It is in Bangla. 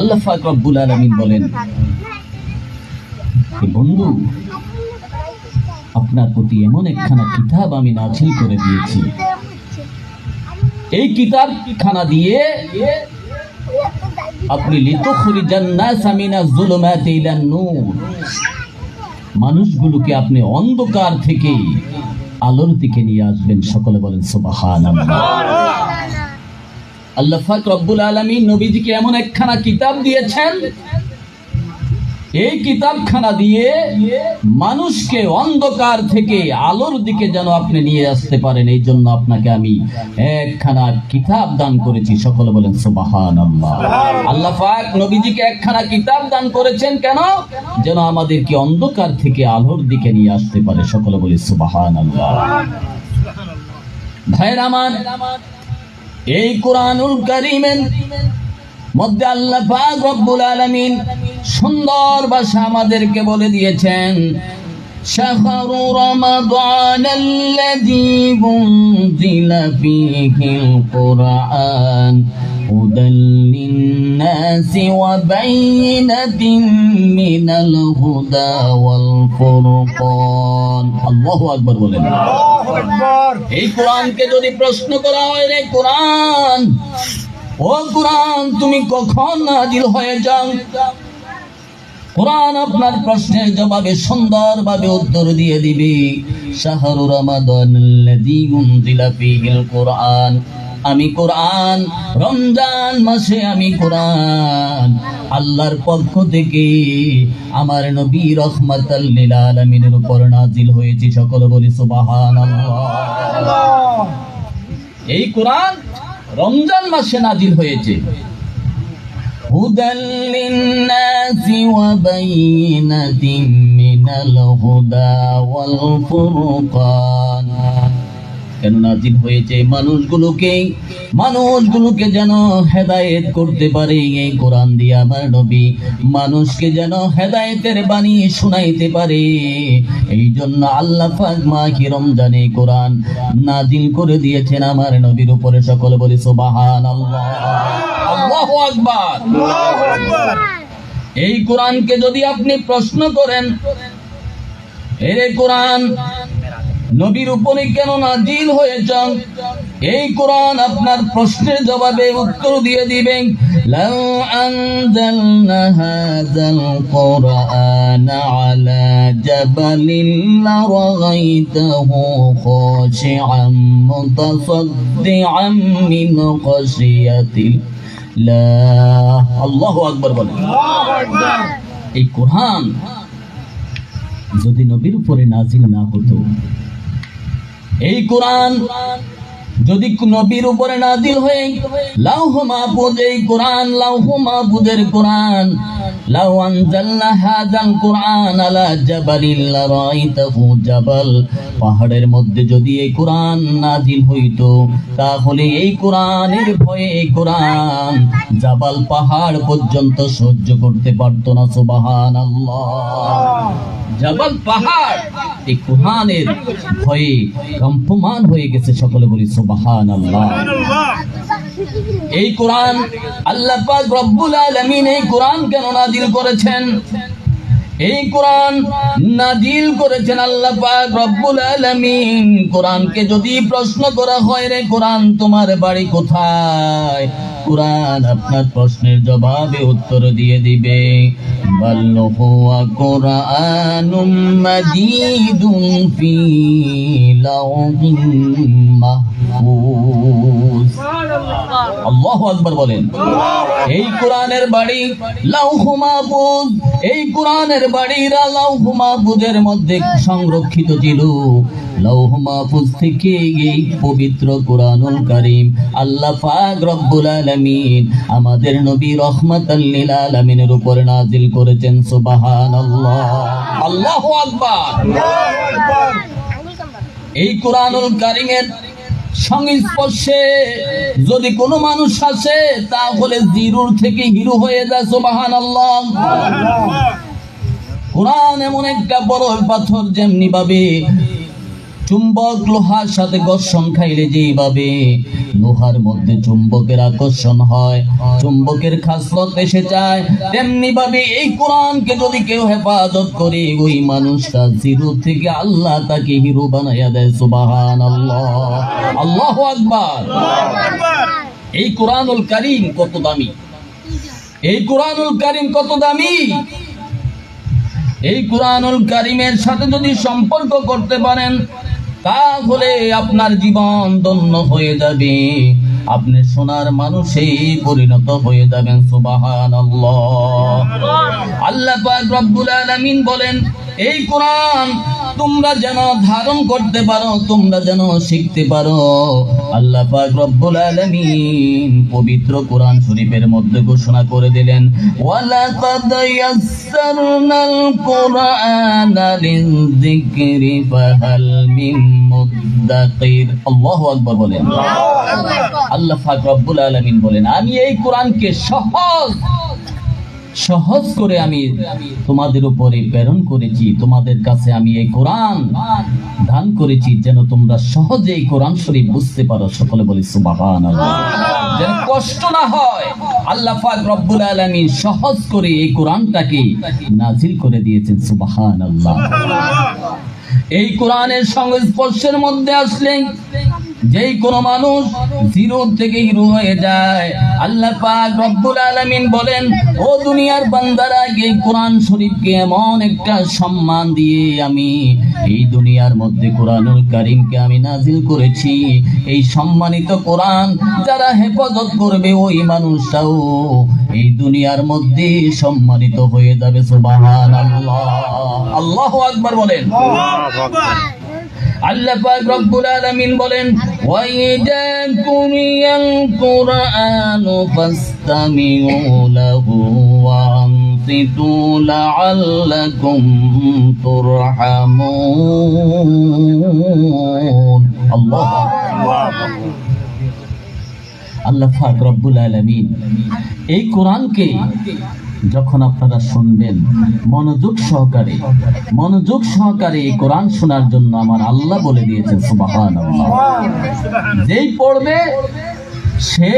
আল্লাহ পাক রব্বুল আলামিন বলেন, বন্ধু, আপনার প্রতি এমন একখানা কিতাব আমি নাযিল করে দিয়েছি, এই কিতাবখানা দিয়ে আপনি লিতুখরিজান নাসা মিনাজ যুলুমাতি ইলান নূর, মানুষগুলোকে আপনি অন্ধকার থেকে আলোর দিকে নিয়ে আসবেন। সকলে বলেন সুবহানাল্লাহ। আল্লাহ পাক রব্বুল আলামিন নবীজিকে এমন একখানা কিতাব দিয়েছেন, এই কিতাবখানা দিয়ে মানুষকে অন্ধকার থেকে আলোর দিকে যেন আপনি নিয়ে আসতে পারেন, এই জন্য আপনাকে আমি একখানা কিতাব দান করেছি। সকলে বলেন সুবহানাল্লাহ। আল্লাহ পাক নবীজিকে একখানা কিতাব দান করেছেন কেন? যেন আমাদেরকে অন্ধকার থেকে আলোর দিকে নিয়ে আসতে পারে। সকলে বলি সুবহানাল্লাহ। ভাইরা আমার, এই কোরআনুল কারীমের মধ্যে আল্লাহ পাক রব্বুল আলামিন সুন্দর ভাষা আমাদেরকে বলে দিয়েছেন, শাহরু রমাদানাল্লাযী উনজিলা ফীহিল কুরআন হুদাল লিন-নাসি ওয়া বাইয়িনাতিন মিনাল হুদা ওয়াল ফুরকান। আল্লাহু আকবার বলেন। আল্লাহু আকবার। এই কোরআনকে যদি প্রশ্ন করা হয়, রে কোরআন, ও কোরআন, তুমি কখন নাজিল হয়ে যাও? কোরআন আপনার প্রশ্নের জবাবে সুন্দরভাবে উত্তর দিয়ে দিবে, শাহরু রমাদানাল্লাযী উনজিলা ফীহিল কুরআন, আমি কোরআন রমজান মাসে আমি কোরআন আল্লাহর পক্ষ থেকে আমার নবী রাহমাতাল লিল আলামিনের উপর নাজিল হয়েছে। সকলে বলি সুবহানাল্লাহ। এই কোরআন রমজান মাসে নাজিল হয়েছে। হুদাল লিন-নাসি ওয়া বাইয়িনাতিন মিনাল হুদা ওয়াল ফুরকান। কেন নাজিল হয়েছে? মানুষগুলোকে যেন হেদায়েত করতে পারে। এই কোরআন দিয়ে আমার নবী মানুষকে যেন হেদায়েতের বাণী শোনাইতে পারে। এই জন্য আল্লাহ পাক মাহে রমজানে কোরআন নাজিল করে দিয়েছেন আমার নবীর উপরে। সকলে বলি সুবহানাল্লাহ। আল্লাহু আকবার। আল্লাহু আকবার। এই কোরআনকে যদি আপনি প্রশ্ন করেন, এরে কোরআন নবীর উপরে কেন নাজিল হয়েছে, এই কোরআন আপনার প্রশ্নের জবাবে উত্তর দিয়ে দিবেন, লাউ আনজালনা হাযাল কুরআনা আলা জাবালিন লারাআইতাহু খাশিআম মুতাসাদ্দিআম মিন খাশিয়াতিল্লাহ। আল্লাহু আকবার বলেন। আল্লাহু আকবার। এই কোরআন যদি নবীর উপরে নাজিল না হতো, এই কোরআন যদি নবীর উপরে নাজিল হয়ে লাউহ মাহফুজ, এই কোরআন লাউহ মাহফুজের কোরআন, লাউ আনজালনা হাযাল কুরআন আলা জাবালিন লারাআইতাহু জাবাল, পাহাড়ের মধ্যে যদি এই কোরআন নাজিল হইতো, তাহলে এই কোরআনের ভয়ে এই কোরআন জাবাল পাহাড় পর্যন্ত সহ্য করতে পারত না। সুবহানাল্লাহ। জাবাল পাহাড় এই কোরআনের ভয়ে কম্পমান হয়ে গেছে। সকলে বলি সুবহানাল্লাহ। এই কোরআন আল্লাহ পাক রব্বুল আলামিন এই কোরআন কেন নাজিল করেছেন? এই কোরআন নাজিল করেছেন আল্লাহ পাক রব্বুল আলামিন। কোরআনকে যদি প্রশ্ন করা হয়, রে কোরআন তোমার বাড়ি কোথায়, কোরআন আপনার প্রশ্নের জবাবে উত্তর দিয়ে দিবে, বাল হুয়া কুরআনুম মাজিদুন ফি লাউহিন মাহফুজ। আল্লাহু আকবার বলেন। এই কোরআনের বাড়ি লাউহ মাহফুজ, এই কোরআনের বাড়িরা লাউহ মাহফুজের মধ্যে সংরক্ষিত ছিল। লাউহ মাহফুজ থেকে এই পবিত্র কোরআনুল কারীম আল্লাহ পাক রব্বুল আলামিন আমাদের নবী রাহমাতাল লিল আলামিনের উপর নাজিল করেছেন। সুবহানাল্লাহ। আল্লাহু আকবার। আল্লাহু আকবার। এই কোরআনুল কারীমের সংস্পর্শে যদি কোনো মানুষ আসে, তাহলে জিরোর থেকে হিরো হয়ে যায়। সুবহানাল্লাহ। কোরআন এমন একটা বড় পাথর, যেমনি ভাবে চুম্বক লোহার সাথে ঘর্ষণ খাইলে যেভাবে লোহার মধ্যে চুম্বকের আকর্ষণ হয়, চুম্বকের খাসলত এসে যায়, তেমনি ভাবে এই কোরআনকে যদি কেউ হেফাজত করে ওই মানুষটা জিরো থেকে আল্লাহ তাকে হিরো বানাইয়া দেয়। সুবহানাল্লাহ, আল্লাহু আকবার। এই কোরআনুল কারীম কত দামি, এই কোরআনুল কারীম কত দামি। এই কোরআনুল কারীমের সাথে যদি সম্পর্ক করতে পারেন তাহলে আপনার জীবন ধন্য হয়ে যাবে, আপনি সোনার মানুষে পরিণত হয়ে যাবেন। সুবহানাল্লাহ। আল্লাহ পাক রব্বুল আলামিন বলেন, এই কোরআন তোমরা যেন ধারণ করতে পারো, তোমরা যেন শিখতে পারো। আল্লাহ পাক রব্বুল আলামিন পবিত্র কোরআন শরীফের মধ্যে ঘোষণা করে দিলেন, ওয়ালাকাদ ইয়াসসারনাল কুরআনা লিযিকরি ফাহাল মিন মুদ্দাকির। আল্লাহু আকবার বলেন। আল্লাহ পাক রব্বুল আলামিন বলেন, আমি এই কোরআনকে সহজ করে আমি তোমাদের উপরে প্রেরণ করেছি, তোমাদের কাছে আমি এই কোরআন দান করেছি যেন তোমরা সহজে এই কোরআন শরীফ বুঝতে পারো। সকলে বলি সুবহানাল্লাহ। যেন কষ্ট না হয়, আল্লাহ পাক রব্বুল আলামিন সহজ করে এই কোরআনটাকে নাজিল করে দিয়েছেন। সুবহানাল্লাহ। এই কোরআনের সংস্পর্শের মধ্যে আসলে যেই কোন মানুষ জিরো থেকে হিরো হয়ে যায়। আল্লাহ পাক রব্বুল আলামিন বলেন, ও দুনিয়ার বান্দারা, এই কোরআন শরীফকে এমন একটা সম্মান দিয়ে আমি এই দুনিয়ার মধ্যে কোরআনুল কারীমকে আমি নাজিল করেছি। এই সম্মানিত কোরআন যারা হেফাজত করবে ওই মানুষটাও এই দুনিয়ার মধ্যে সম্মানিত হয়ে যাবে। সুবহানাল্লাহ, আল্লাহু আকবার বলেন। আল্লাহ পাক রব্বুল আলামিন বলেন, ওয়া ইযা কুরিয়াল কুরআনু ফাসতামিউ লাহু ওয়া আনসিতু লাআল্লাকুম তুরহামুন। আল্লাহু আকবার। আল্লাহ পাক রব্বুল আলামিন এই কোরআনকে যখন আপনারা শুনবেন মনোযোগ সহকারে এই কোরআন শোনার জন্য আমার আল্লাহ বলে দিয়েছেন। সুবহানাল্লাহ। যেই পড়বে সে